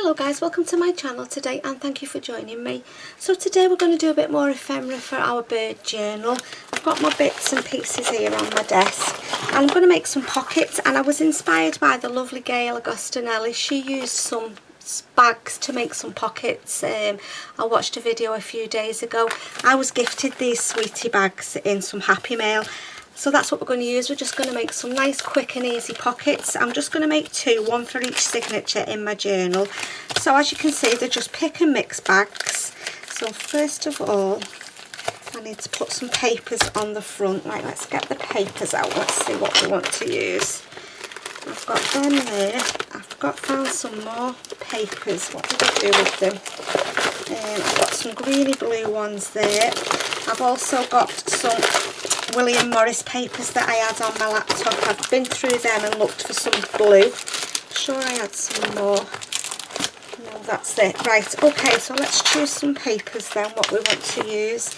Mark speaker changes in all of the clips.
Speaker 1: Hello guys, welcome to my channel today and thank you for joining me. So today we're going to do a bit more ephemera for our bird journal. I've got my bits and pieces here on my desk and I'm going to make some pockets, and I was inspired by the lovely Gayle Agostinelli. She used some bags to make some pockets. I watched a video a few days ago. I was gifted these sweetie bags in some Happy Mail. So that's what we're going to use. We're just going to make some nice quick and easy pockets. I'm just going to make two, one for each signature in my journal. So as you can see, they're just pick and mix bags. So first of all, I need to put some papers on the front. Right, let's get the papers out. Let's see what we want to use. I've got them there. I've found some more papers. What did I do with them? I've got some greeny blue ones there. I've also got some William Morris papers that I had on my laptop. I've been through them and looked for some blue. I'm sure I had some more. No, that's it. Right, okay, so let's choose some papers then, what we want to use.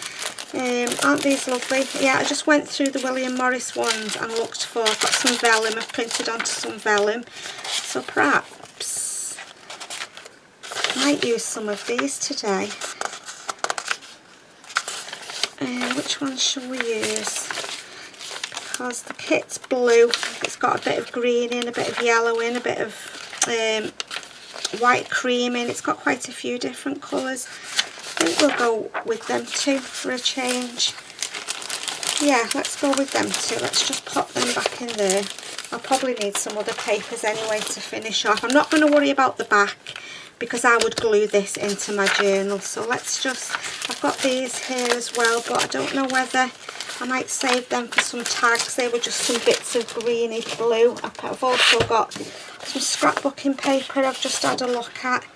Speaker 1: Aren't these lovely? Yeah, I just went through the William Morris ones and looked for, I've got some vellum, I've printed onto some vellum. So perhaps I might use some of these today. Which one shall we use? Because the kit's blue, it's got a bit of green in, a bit of yellow in, a bit of white cream in. It's got quite a few different colours. I think we'll go with them two for a change. Yeah, let's go with them two. Let's just pop them back in there. I'll probably need some other papers anyway to finish off. I'm not going to worry about the back because I would glue this into my journal. So let's just, I've got these here as well, but I don't know whether I might save them for some tags. They were just some bits of greeny blue. I've also got some scrapbooking paper I've just had a look at.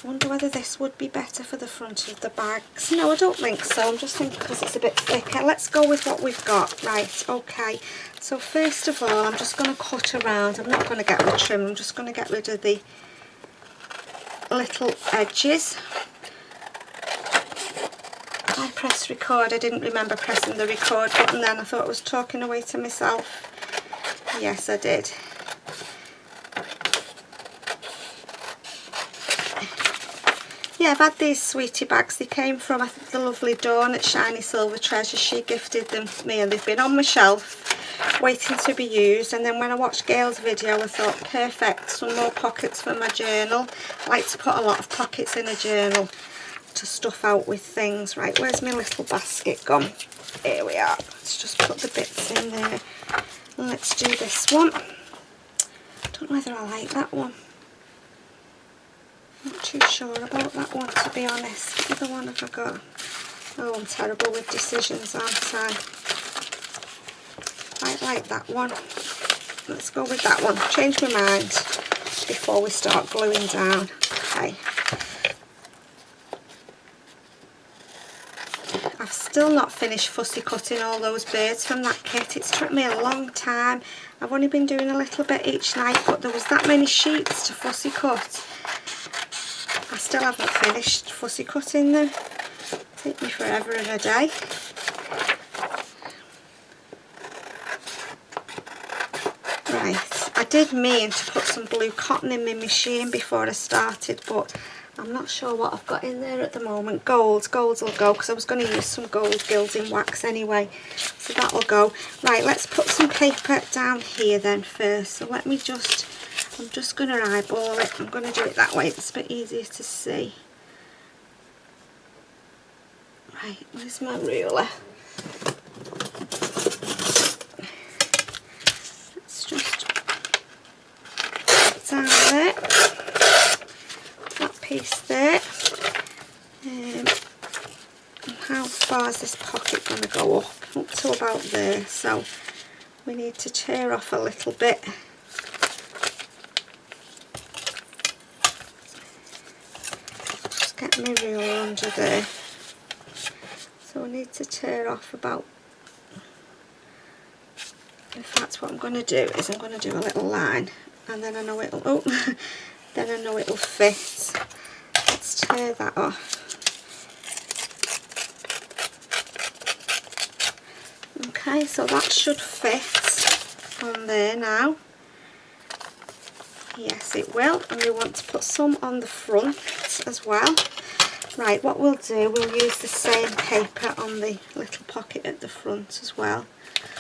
Speaker 1: I wonder whether this would be better for the front of the bags. No, I don't think so. I'm just thinking because it's a bit thicker. Let's go with what we've got. Right, okay. So first of all, I'm just going to cut around. I'm not going to get rid of trim. I'm just going to get rid of the little edges. I pressed record. I didn't remember pressing the record button then. I thought I was talking away to myself. Yes, I did. Yeah, I've had these sweetie bags. They came from, I think, the lovely Dawn at Shiny Silver Treasure. She gifted them to me and they've been on my shelf waiting to be used. And then when I watched Gayle's video, I thought, perfect, some more pockets for my journal. I like to put a lot of pockets in a journal to stuff out with things. Right, where's my little basket gone? Here we are. Let's just put the bits in there. And let's do this one. I don't know whether I like that one. Not too sure about that one, to be honest. What other one have I got? Oh, I'm terrible with decisions, aren't I? I like that one. Let's go with that one. Change my mind before we start gluing down. Okay. I've still not finished fussy cutting all those birds from that kit. It's took me a long time. I've only been doing a little bit each night, but there was that many sheets to fussy cut. I still haven't finished fussy cutting them. Take me forever and a day. Right, I did mean to put some blue cotton in my machine before I started, but I'm not sure what I've got in there at the moment. Golds will go because I was going to use some gold gilding wax anyway, so that'll go. Right, let's put some paper down here then first. So let me just, I'm just going to eyeball it. I'm going to do it that way, it's a bit easier to see. Right, where's my ruler? Let's just put down there, that piece there. And how far is this pocket going to go up? Up to about there, so we need to tear off a little bit. Just get my ruler under there. So I need to tear off about, in fact what I'm going to do is I'm going to do a little line and then I know it'll, oh, then I know it'll fit. Let's tear that off. Okay, so that should fit on there now. Yes, it will. And we want to put some on the front as well. Right, what we'll do, we'll use the same paper on the little pocket at the front as well.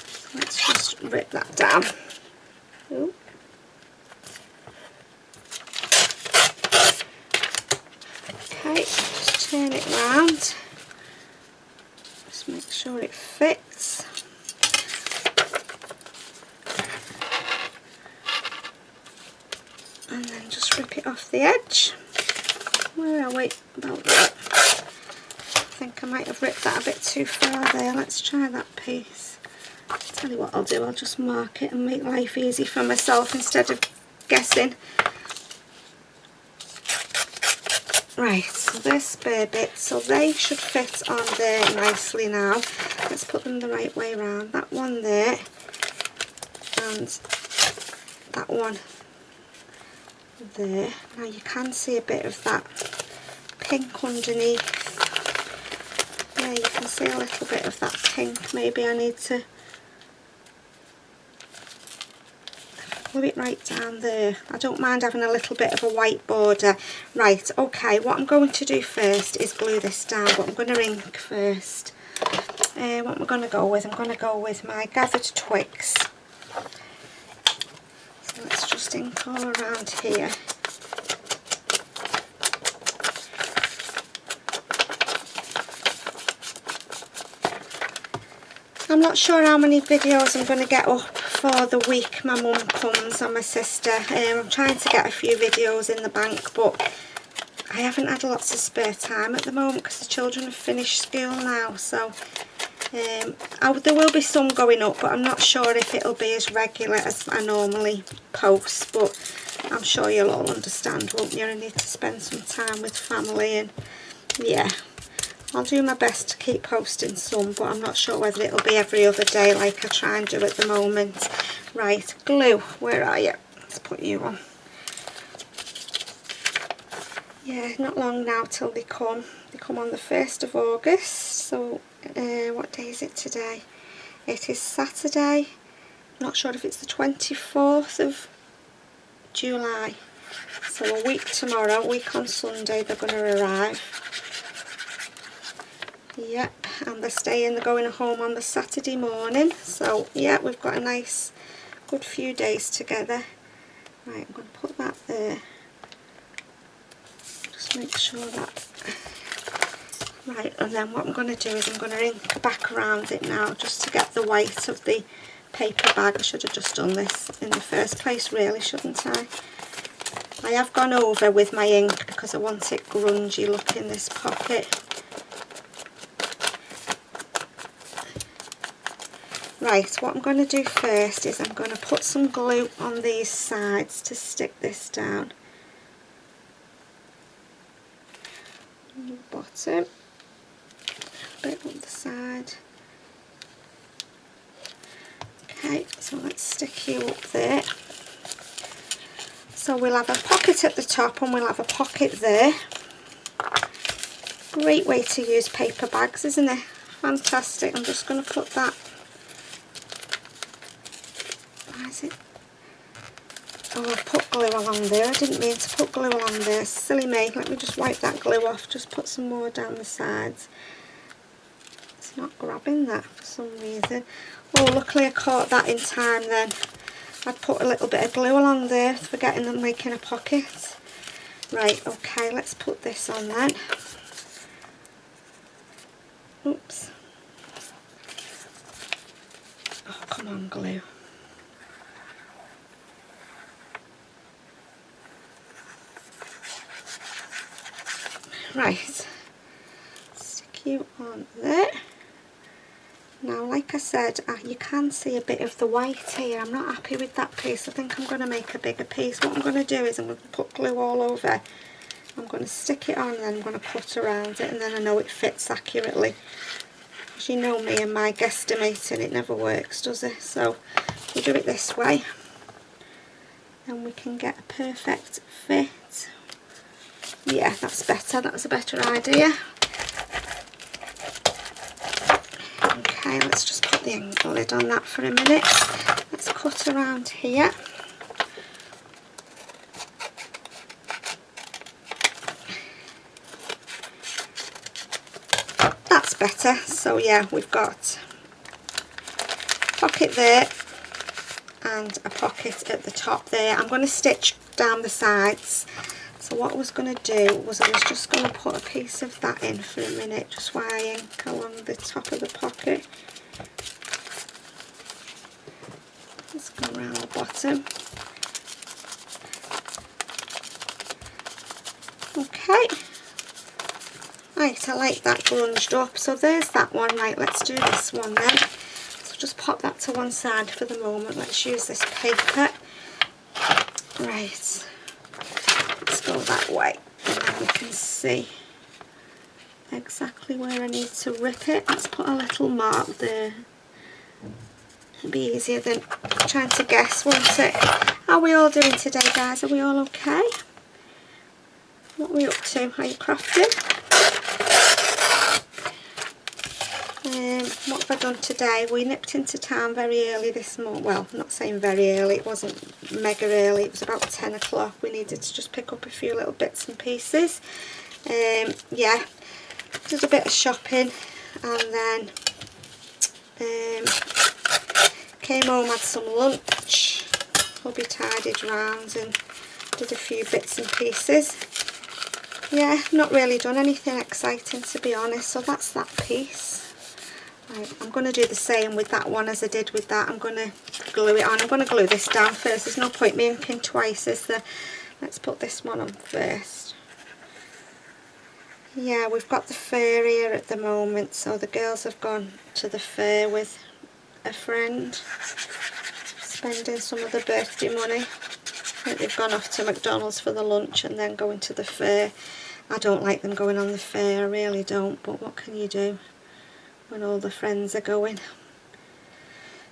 Speaker 1: So let's just rip that down. Ooh. Okay, just turn it round. Just make sure it fits. And then just rip it off the edge. Where are we? About that. I think I might have ripped that a bit too far there. Let's try that piece. I'll tell you what I'll do, I'll just mark it and make life easy for myself instead of guessing. Right, so they're spare bits, so they should fit on there nicely now. Let's put them the right way around. That one there, and that one there. Now you can see a bit of that pink underneath. Yeah, you can see a little bit of that pink. Maybe I need to glue it right down there. I don't mind having a little bit of a white border. Right, okay, what I'm going to do first is glue this down, but I'm going to ink first. What am I going to go with? I'm going to go with my gathered twigs. So let's just ink all around here. I'm not sure how many videos I'm going to get up for the week my mum comes and my sister. I'm trying to get a few videos in the bank, but I haven't had lots of spare time at the moment because the children have finished school now. So there will be some going up, but I'm not sure if it'll be as regular as I normally post. But I'm sure you'll all understand, won't you? I need to spend some time with family, and yeah. I'll do my best to keep posting some, but I'm not sure whether it'll be every other day like I try and do at the moment. Right, glue, where are you? Let's put you on. Yeah, not long now till they come. They come on the 1st of August, so what day is it today? It is Saturday. I'm not sure if it's the 24th of July. So a week tomorrow, a week on Sunday, they're going to arrive. Yep, and they're going home on the Saturday morning. So yeah, we've got a nice good few days together. Right, I'm going to put that there. Just make sure that. Right, and then what I'm going to do is I'm going to ink back around it now just to get the white of the paper bag. I should have just done this in the first place, really, shouldn't I? I have gone over with my ink because I want it grungy look in this pocket. Right, what I'm going to do first is I'm going to put some glue on these sides to stick this down. On the bottom, a bit on the side. Okay, so let's stick you up there. So we'll have a pocket at the top and we'll have a pocket there. Great way to use paper bags, isn't it? Fantastic. I'm just going to put that. Why is it? Oh, I've put glue along there. I didn't mean to put glue along there. Silly me. Let me just wipe that glue off. Just put some more down the sides. It's not grabbing that for some reason. Oh, luckily I caught that in time then. I'd put a little bit of glue along there, forgetting I'm making a pocket. Right, okay, let's put this on then. Oops. Oh, come on, glue. Right, stick you on there. Now, like I said, you can see a bit of the white here. I'm not happy with that piece. I think I'm going to make a bigger piece. What I'm going to do is I'm going to put glue all over. I'm going to stick it on and then I'm going to put around it, and then I know it fits accurately. As you know me and my guesstimating, it never works, does it? So we'll do it this way. Then we can get a perfect fit. Yeah, that's better. That's a better idea. Okay, let's just put the ink lid on that for a minute. Let's cut around here. better. So yeah, we've got a pocket there and a pocket at the top there. I'm going to stitch down the sides. So what I was going to do was I was just going to put a piece of that in for a minute, just wiring along the top of the pocket. Let's go around the bottom. Okay. Right, I like that grunged up. So there's that one. Right, let's do this one then. So just pop that to one side for the moment. Let's use this paper. Right. Let's go that way. And then we can see exactly where I need to rip it. Let's put a little mark there. It'll be easier than trying to guess, won't it? How are we all doing today, guys? Are we all okay? What are we up to? Are you crafting? What have I done today? We nipped into town very early this morning. Well, not saying very early, it wasn't mega early, it was about 10 o'clock. We needed to just pick up a few little bits and pieces. Yeah, did a bit of shopping and then came home, had some lunch, hubby tidied round and did a few bits and pieces. Yeah, not really done anything exciting to be honest, so that's that piece. Right, I'm going to do the same with that one as I did with that. I'm going to glue it on. I'm going to glue this down first. There's no point me inking twice, is there? Let's put this one on first. Yeah, we've got the fair here at the moment, so the girls have gone to the fair with a friend, spending some of the birthday money. I think they've gone off to McDonald's for the lunch and then going to the fair. I don't like them going on the fair, I really don't, but what can you do when all the friends are going?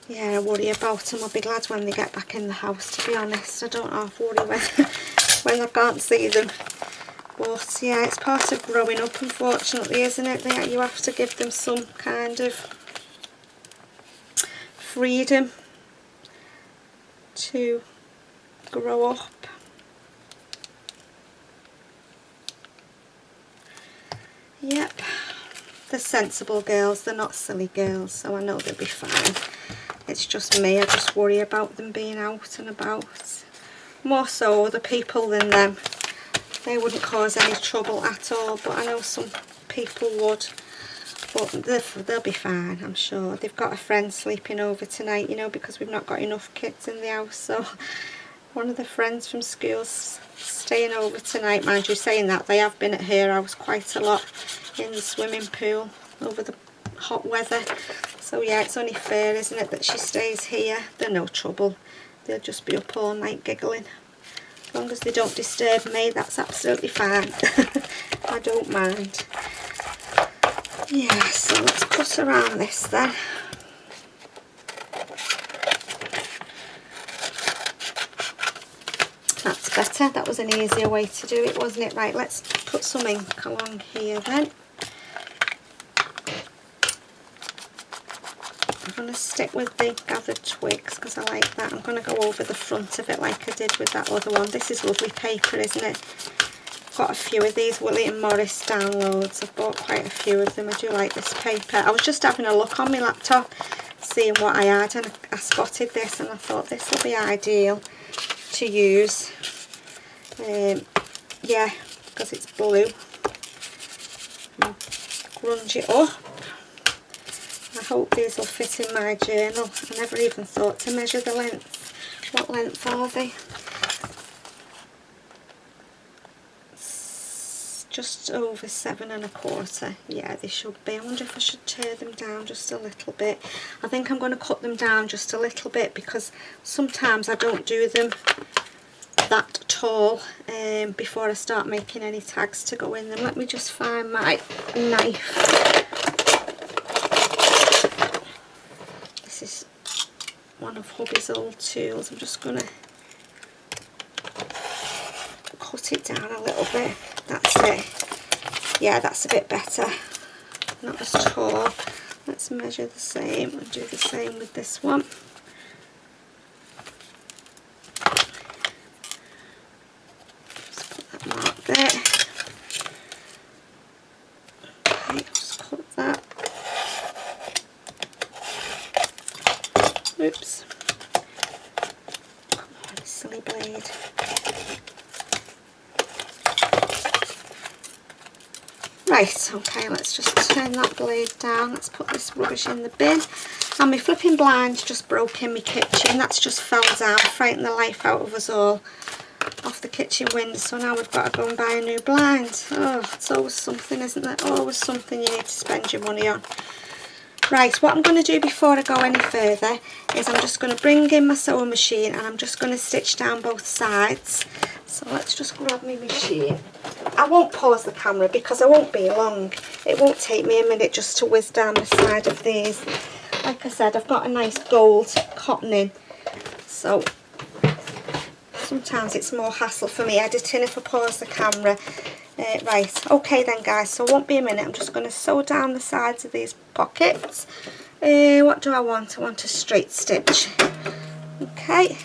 Speaker 1: Yeah, I worry about them. I'll be glad when they get back in the house, to be honest. I don't half worry when I can't see them. But yeah, it's part of growing up, unfortunately, isn't it? That you have to give them some kind of freedom to grow up. Yep, they're sensible girls, they're not silly girls, so I know they'll be fine. It's just me, I just worry about them being out and about. More so other people than them. They wouldn't cause any trouble at all, but I know some people would. But they'll be fine, I'm sure. They've got a friend sleeping over tonight, you know, because we've not got enough kids in the house, so one of the friends from school's staying over tonight. Mind you, saying that, they have been at her house quite a lot in the swimming pool over the hot weather. So yeah, it's only fair, isn't it, that she stays here. They're no trouble. They'll just be up all night giggling. As long as they don't disturb me, that's absolutely fine. I don't mind. Yeah, so let's cut around this then. That's better. That was an easier way to do it, wasn't it? Right, let's put some ink along here then. I'm going to stick with the gathered twigs because I like that. I'm going to go over the front of it like I did with that other one. This is lovely paper, isn't it? I've got a few of these William Morris downloads. I've bought quite a few of them. I do like this paper. I was just having a look on my laptop, seeing what I had, and I spotted this and I thought this will be ideal to use. Yeah, because it's blue. Grunge it up. I hope these will fit in my journal. I never even thought to measure the length. What length are they? It's just over 7 1/4. Yeah, they should be. I wonder if I should tear them down just a little bit. I think I'm going to cut them down just a little bit because sometimes I don't do them that tall before I start making any tags to go in them. Let me just find my knife. This is one of hubby's old tools. I'm just going to cut it down a little bit. That's it. Yeah, that's a bit better. Not as tall. Let's measure the same and do the same with this one. Just put that mark there. Okay, just cut that. Right, okay, let's just turn that blade down. Let's put this rubbish in the bin. And my flipping blind just broke in my kitchen. That's just fell down, frightened the life out of us all off the kitchen window. So now we've got to go and buy a new blind. Oh, it's always something, isn't it? Always something you need to spend your money on. Right, what I'm going to do before I go any further is I'm just going to bring in my sewing machine and I'm just going to stitch down both sides. So let's just grab my machine. I won't pause the camera because I won't be long. It won't take me a minute just to whiz down the side of these. Like I said, I've got a nice gold cotton in, so sometimes it's more hassle for me editing if I pause the camera. Right, okay then guys, so it won't be a minute. I'm just going to sew down the sides of these pockets. What do I want? I want a straight stitch. Okay.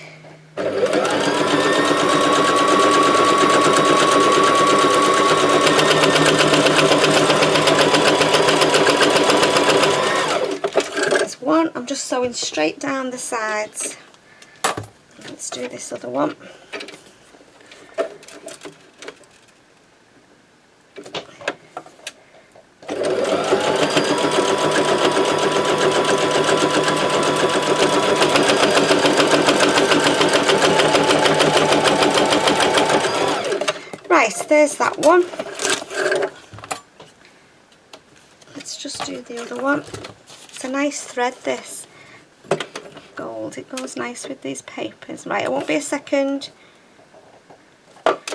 Speaker 1: There's one. I'm just sewing straight down the sides. Let's do this other one. Right, there's that one. Let's just do the other one. It's a nice thread, this gold. It goes nice with these papers. Right, it won't be a second. Not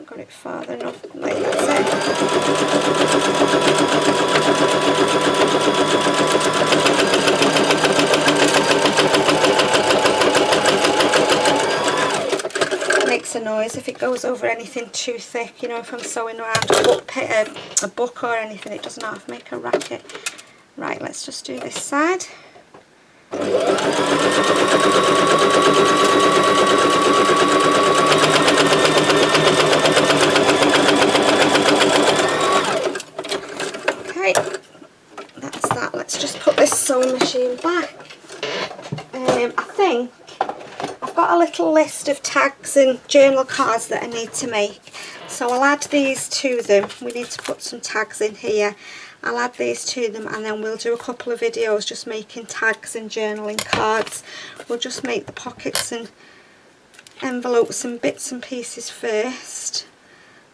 Speaker 1: got it farther enough. Right, that's it. Makes a noise if it goes over anything too thick. You know, if I'm sewing around a book or anything, it doesn't have to make a racket. Right, let's just do this side. Okay, that's that. Let's just put this sewing machine back. I think I've got a little list of tags and journal cards that I need to make, so I'll add these to them. We need to put some tags in here. I'll add these to them and then we'll do a couple of videos just making tags and journaling cards. We'll just make the pockets and envelopes and bits and pieces first,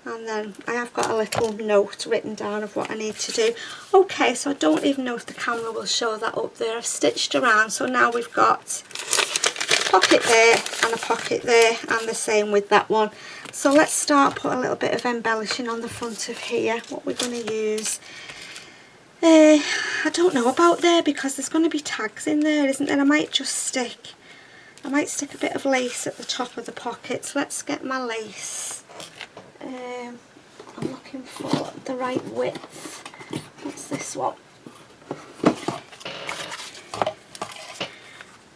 Speaker 1: and then I have got a little note written down of what I need to do. Okay, so I don't even know if the camera will show that up there. I've stitched around, so now we've got a pocket there and a pocket there, and the same with that one. So let's start, put a little bit of embellishing on the front of here. What we're going to use, I don't know about there because there's going to be tags in there, isn't there? I might stick a bit of lace at the top of the pockets. Let's get my lace. I'm looking for the right width. What's this one?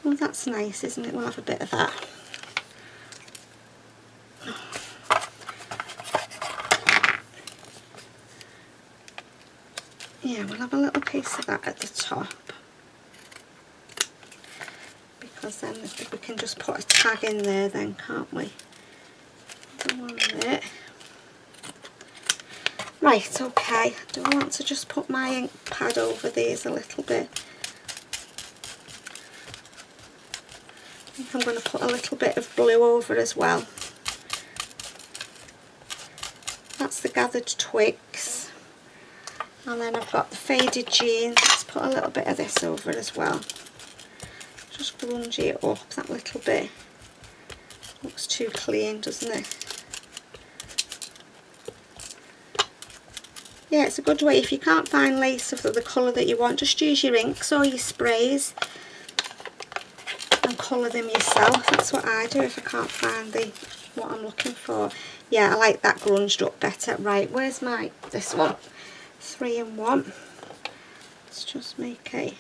Speaker 1: Oh, that's nice, isn't it? We'll have a bit of that. Yeah, we'll have a little piece of that at the top, because then we can just put a tag in there then, can't we? The one there. Right, okay, do I want to just put my ink pad over these a little bit? I think I'm going to put a little bit of blue over as well. That's the gathered twigs. And then I've got the faded jeans. Let's put a little bit of this over as well. Just grunge it up that little bit. Looks too clean, doesn't it? Yeah, it's a good way. If you can't find lace of the colour that you want, just use your inks or your sprays and colour them yourself. That's what I do if I can't find what I'm looking for. Yeah, I like that grunged up better. Right, where's this one? 3 in 1. Let's just make a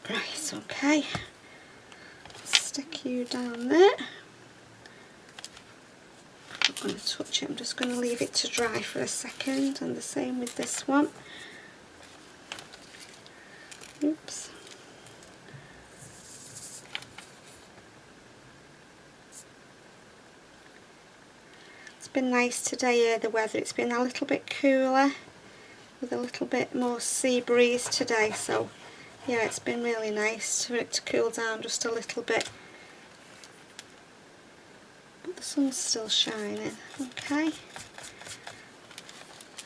Speaker 1: right, okay. Stick you down there. I'm not going to touch it, I'm just going to leave it to dry for a second, and the same with this one. Oops. It's been nice today, the weather. It's been a little bit cooler with a little bit more sea breeze today, so yeah, it's been really nice for it to cool down just a little bit. But the sun's still shining. Okay.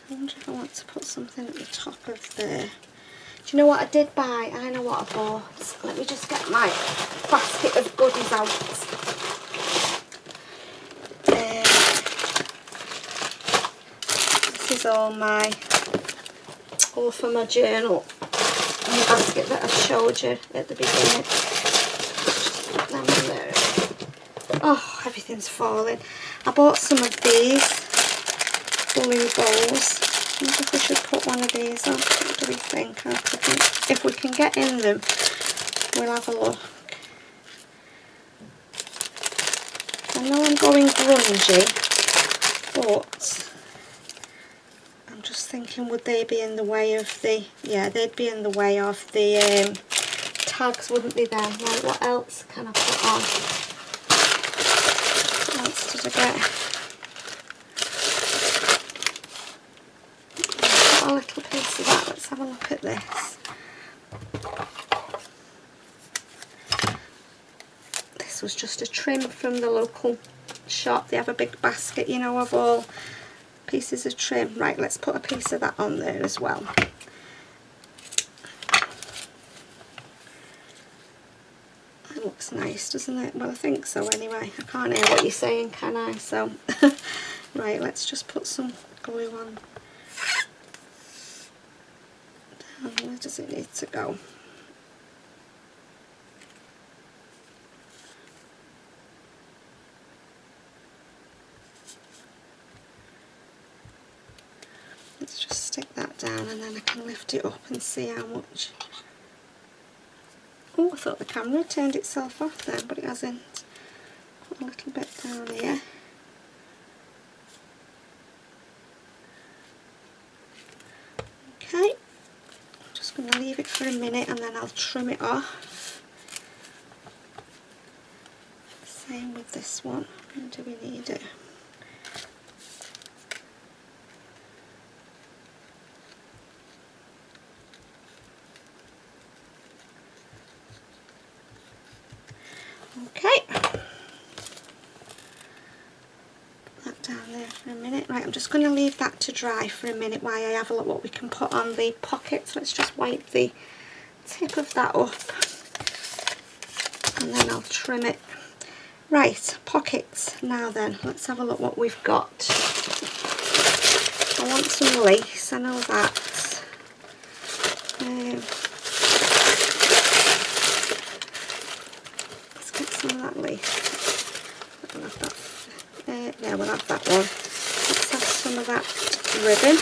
Speaker 1: I wonder if I want to put something at the top of there. Do you know what I did buy? I know what I bought. Let me just get my basket of goodies out. This is all for my journal and the basket that I showed you at the beginning. Just put them in there. Oh, everything's falling. I bought some of these blue bowls. I wonder if we should put one of these on. What do we think? If we can get in them, we'll have a look. I know I'm going grungy, but I'm just thinking, would they be in the way of the... Yeah, they'd be in the way of the tags, wouldn't they then? Right, what else can I put on? What else did I get? A little piece of that. Let's have a look at this. This was just a trim from the local shop. They have a big basket, you know, of all pieces of trim. Right, let's put a piece of that on there as well. That looks nice, doesn't it? Well, I think so anyway. I can't hear what you're saying, can I? So, right, let's just put some glue on. Where does it need to go? Let's just stick that down and then I can lift it up and see how much. Oh, I thought the camera had turned itself off then, but it hasn't. Put a little bit down here. Okay. Just going to leave it for a minute and then I'll trim it off. Same with this one. Where do we need it? Okay. Put that down there for a minute. Right, I'm just going to leave that to dry for a minute while I have a look what we can put on the pockets. Let's just wipe the tip of that up and then I'll trim it. Right, pockets. Now then, let's have a look what we've got. I want some lace, I know that. Let's get some of that lace. We'll have that. Yeah, we'll have that one. Let's have some of that ribbon.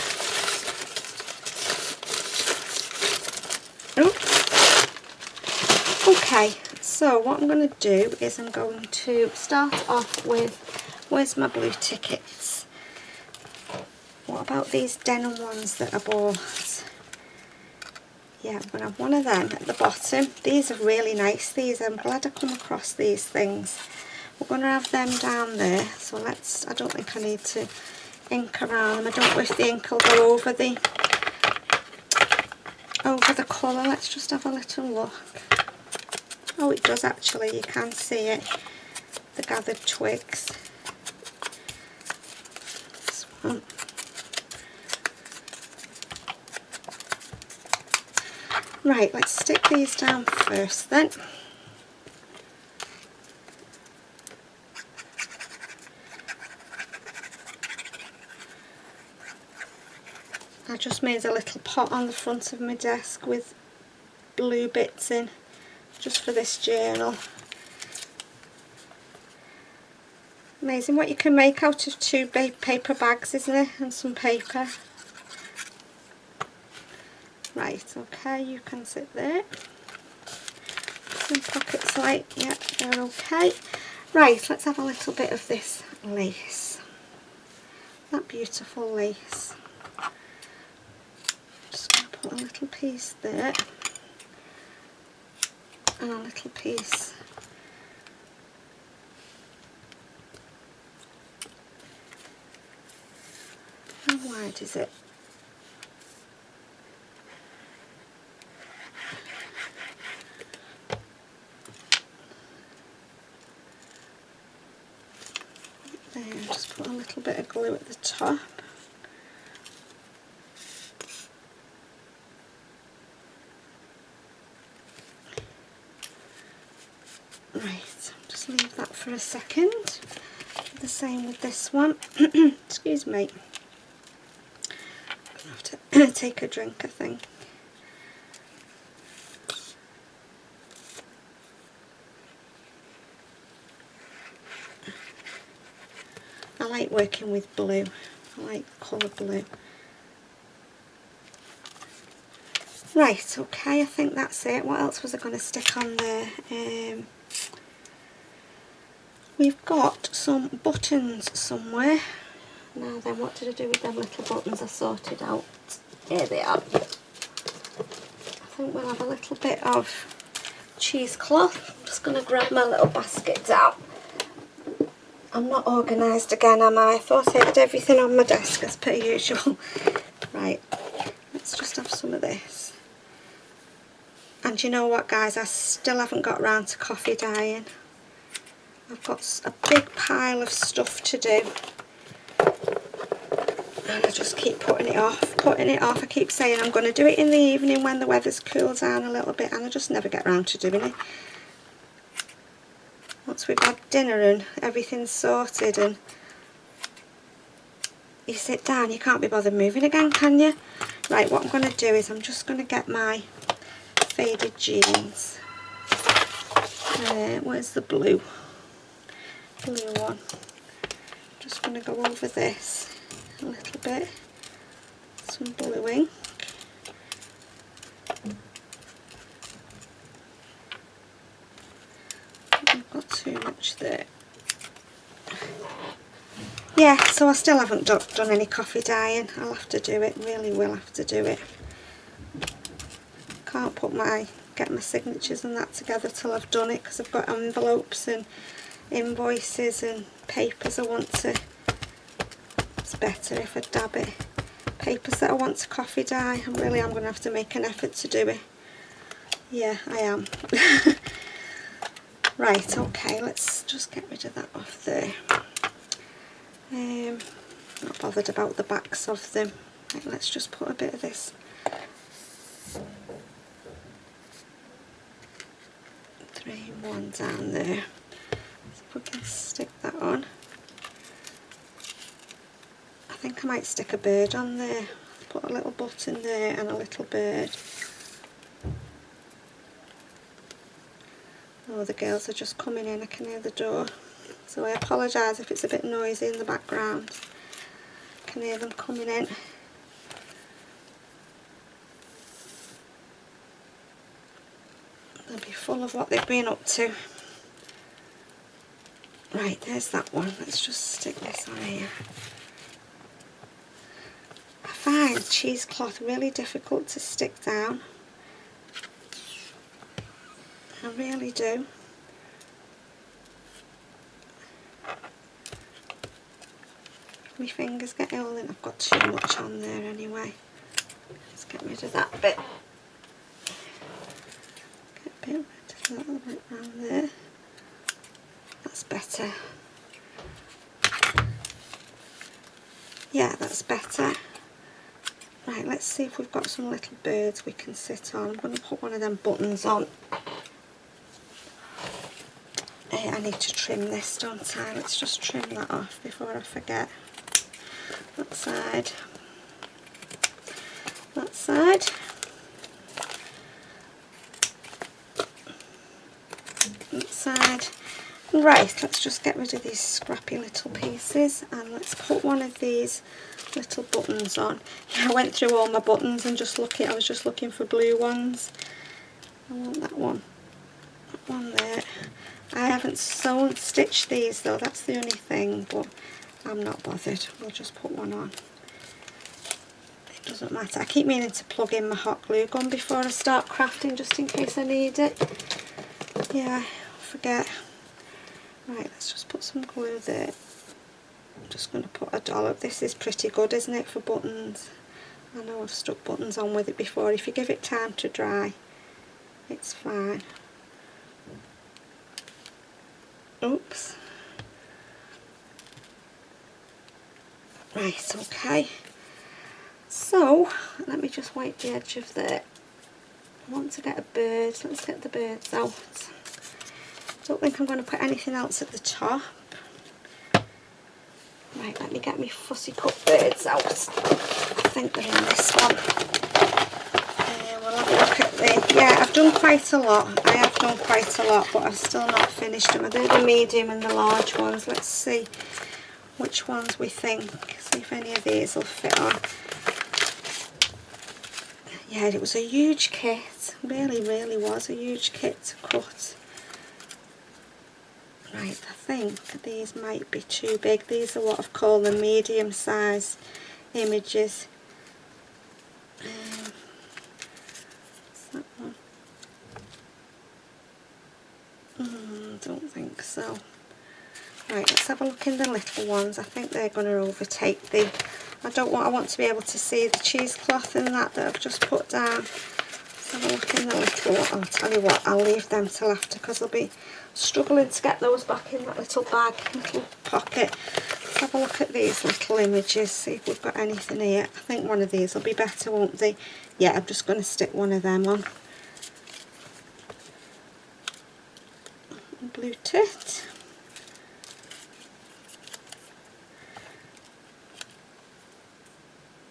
Speaker 1: Oh. Okay. So what I'm going to do is I'm going to start off with, where's my blue tickets? What about these denim ones that I bought? Yeah, I'm going to have one of them at the bottom. These are really nice, these. I'm glad I come across these things. We're going to have them down there. So let's, I don't think I need to ink around them. I don't know if the ink will go over the colour. Let's just have a little look. Oh, it does actually, you can see it, the gathered twigs. This one. Right, let's stick these down first then. I just made a little pot on the front of my desk with blue bits in, just for this journal. Amazing what you can make out of 2 paper bags, isn't it? And some paper. Right, okay, you can sit there. Some pockets like, yeah, they're okay. Right, let's have a little bit of this lace. That beautiful lace. Just going to put a little piece there. and a little piece. How wide is it? There, just put a little bit of glue at the top. Right, just leave that for a second. The same with this one. Excuse me. I have to take a drink, I think. I like working with blue. I like the colour blue. Right, okay, I think that's it. What else was I going to stick on there? We've got some buttons somewhere. Now then, what did I do with them little buttons I sorted out? Here they are. I think we'll have a little bit of cheesecloth. I'm just going to grab my little basket out. I'm not organised again, am I? I thought I had everything on my desk as per usual. Right, let's just have some of this. And you know what, guys, I still haven't got round to coffee dyeing. I've got a big pile of stuff to do. And I just keep putting it off. I keep saying I'm going to do it in the evening when the weather's cooled down a little bit, and I just never get round to doing it. Once we've had dinner and everything's sorted and you sit down, you can't be bothered moving again, can you? Right, what I'm going to do is I'm just going to get my faded jeans. Where's the blue? Blue one. Just going to go over this a little bit. Some blue ink. I've got too much there. Yeah, so I still haven't done any coffee dyeing. I'll have to do it, really will have to do it. Can't get my signatures and that together till I've done it, because I've got envelopes and invoices and papers I want to. It's better if I dab it. Papers that I want to coffee dye. I really am going to have to make an effort to do it. Yeah, I am. Right, okay, let's just get rid of that off there. Not bothered about the backs of them. Right, let's just put a bit of this 3-in-1 down there. So if we can stick that on. I think I might stick a bird on there. Put a little button there and a little bird. Oh, the girls are just coming in. I can hear the door. So I apologise if it's a bit noisy in the background. I can hear them coming in. They'll be full of what they've been up to. Right, there's that one. Let's just stick this on here. I find cheesecloth really difficult to stick down. I really do. My fingers get ill and I've got too much on there anyway. Let's get rid of that bit. Get a bit rid of that little bit around there. That's better. Yeah, that's better. Right, let's see if we've got some little birds we can sit on. I'm going to put one of them buttons on. I need to trim this, don't I? Let's just trim that off before I forget. That side. That side. That side. Right, let's just get rid of these scrappy little pieces and let's put one of these little buttons on. Yeah, I went through all my buttons and I was just looking for blue ones. I want that one. That one there. I haven't stitched these though, that's the only thing, but I'm not bothered. We'll just put one on. It doesn't matter. I keep meaning to plug in my hot glue gun before I start crafting just in case I need it. yeah, forget. Right, let's just put some glue there. I'm just going to put a dollop. This is pretty good, isn't it, for buttons? I know I've stuck buttons on with it before. If you give it time to dry, it's fine. Oops. Right, okay. So, let me just wipe the edge of there. I want to get a bird. Let's get the birds out. Don't think I'm going to put anything else at the top. Right, let me get my fussy cut birds out. I think they're in this one. We'll have a look at the... Yeah, I've done quite a lot. I have done quite a lot, but I've still not finished them. They're the medium and the large ones. Let's see which ones we think. See if any of these will fit on. Yeah, it was a huge kit. Really was a huge kit to cut. Right, I think these might be too big. These are what I've called the medium size images. What's that one? Don't think so. Right, let's have a look in the little ones. I think they're going to overtake the... I want to be able to see the cheesecloth and that I've just put down. Let's have a look in the little one. I'll tell you what, I'll leave them till after because I'll be struggling to get those back in that little bag, little pocket. Let's have a look at these little images, see if we've got anything here. I think one of these will be better, won't they? Yeah, I'm just going to stick one of them on. Blue tit.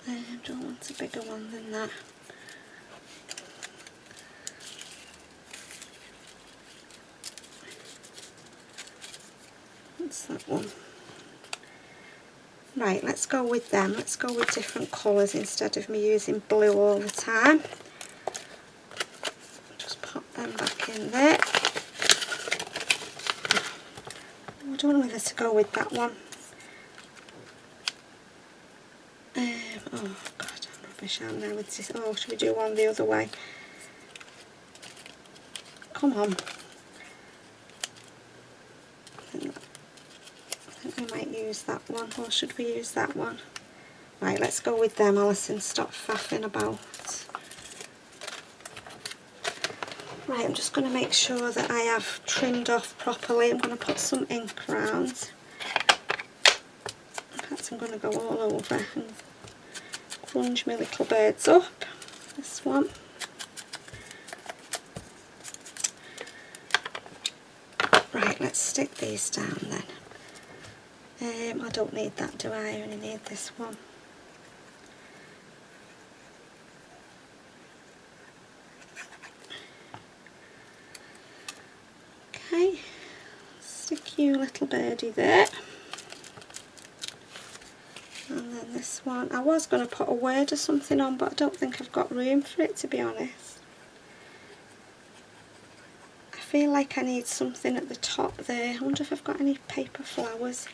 Speaker 1: I don't want a bigger one than that. What's that one? Right, let's go with them. Let's go with different colours instead of me using blue all the time. Just pop them back in there. I don't know whether to go with that one. Oh God, I'm rubbish, aren't I, with this? Oh, should we do one the other way? Come on. I think we might use that one, or should we use that one? Right, let's go with them, Alison. Stop faffing about. Right, I'm just going to make sure that I have trimmed off properly. I'm going to put some ink around. In fact, I'm going to go all over and grunge my little birds up. This one. Right, let's stick these down then. I don't need that, do I? I only need this one. Okay, stick you little birdie there. And then this one, I was going to put a word or something on, but I don't think I've got room for it, to be honest. I feel like I need something at the top there. I wonder if I've got any paper flowers.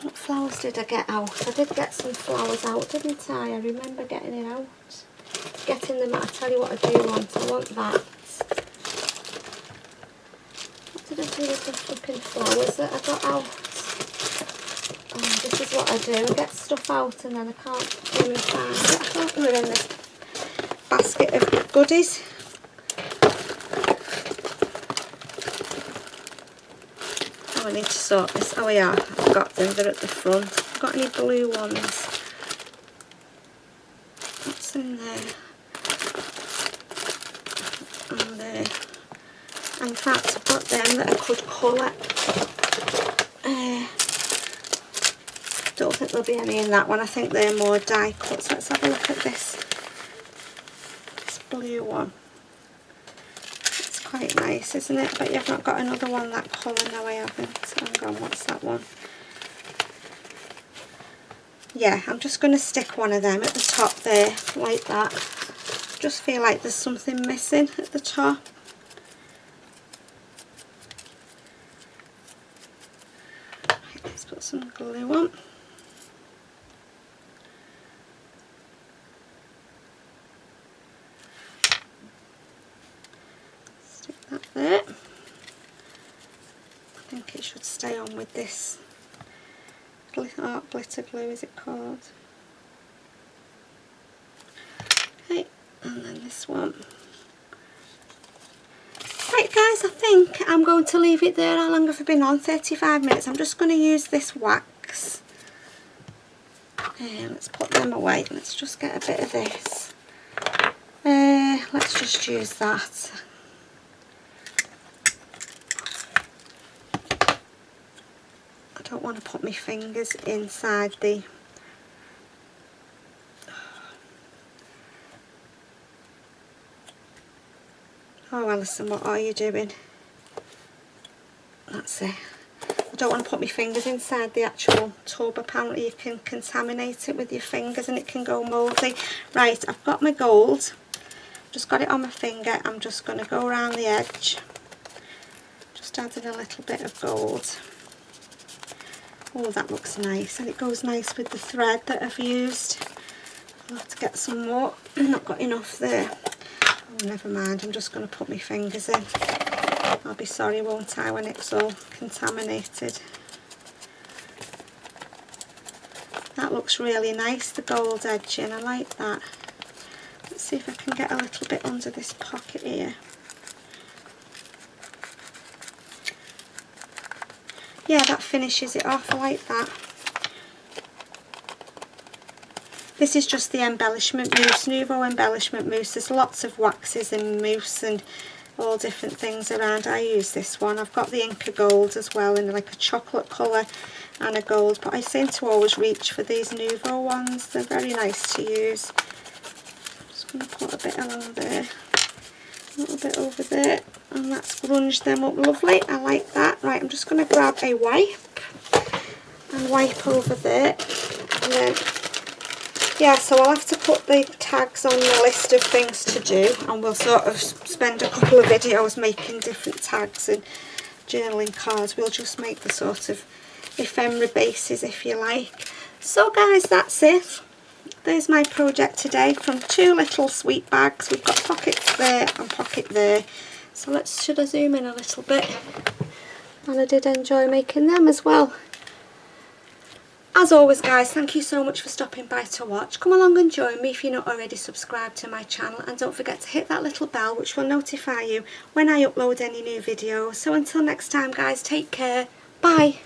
Speaker 1: What flowers did I get out? I did get some flowers out, didn't I? I remember getting it out. Getting them out. I tell you what I do want. I want that. What did I do with the flipping flowers that I got out? Oh, this is what I do. I get stuff out and then I can't really find it. I thought they were in this basket of goodies. I need to sort this. Oh yeah, I've got them. They're at the front. I've got any blue ones. What's in there? And there. And in fact, I've got them that I could colour. Don't think there'll be any in that one. I think they're more die cuts. Let's have a look at this. This blue one. It's quite nice, isn't it? But you've not got another one that colour. No, I haven't. Hang on, what's that one? Yeah, I'm just going to stick one of them at the top there, like that. Just feel like there's something missing at the top. Right, let's put some glue on. there. I think it should stay on with this glitter glue, is it called? Okay, and then this one. Right guys, I think I'm going to leave it there. How long have I been on? 35 minutes. I'm just going to use this wax. Let's put them away. Let's just get a bit of this. Let's just use that. I don't want to put my fingers inside the... Oh Alison, what are you doing? That's it. I don't want to put my fingers inside the actual tub. Apparently you can contaminate it with your fingers and it can go mouldy. Right, I've got my gold. Just got it on my finger. I'm just going to go around the edge. Just adding a little bit of gold. Oh, that looks nice, and it goes nice with the thread that I've used. I'll have to get some more. I've not got enough there. Oh, never mind, I'm just going to put my fingers in. I'll be sorry, won't I, when it's all contaminated. That looks really nice, the gold edging, I like that. Let's see if I can get a little bit under this pocket here. Yeah, that finishes it off, I like that. This is just the embellishment mousse, Nouveau embellishment mousse. There's lots of waxes and mousse and all different things around. I use this one. I've got the Inca Gold as well in like a chocolate colour and a gold, but I seem to always reach for these Nouveau ones. They're very nice to use. I'm just going to put a bit along there, a little bit over there, and that's grunged them up lovely. I like that. Right, I'm just going to grab a wipe and wipe over there, and then yeah, so I'll have to put the tags on the list of things to do, and we'll sort of spend a couple of videos making different tags and journaling cards. We'll just make the sort of ephemera bases, if you like. So guys, that's it. There's my project today from 2 little sweet bags. We've got pockets there and pocket there. So should I zoom in a little bit? And I did enjoy making them as well. As always guys, thank you so much for stopping by to watch. Come along and join me if you're not already subscribed to my channel, and don't forget to hit that little bell which will notify you when I upload any new videos. So until next time guys, take care. Bye.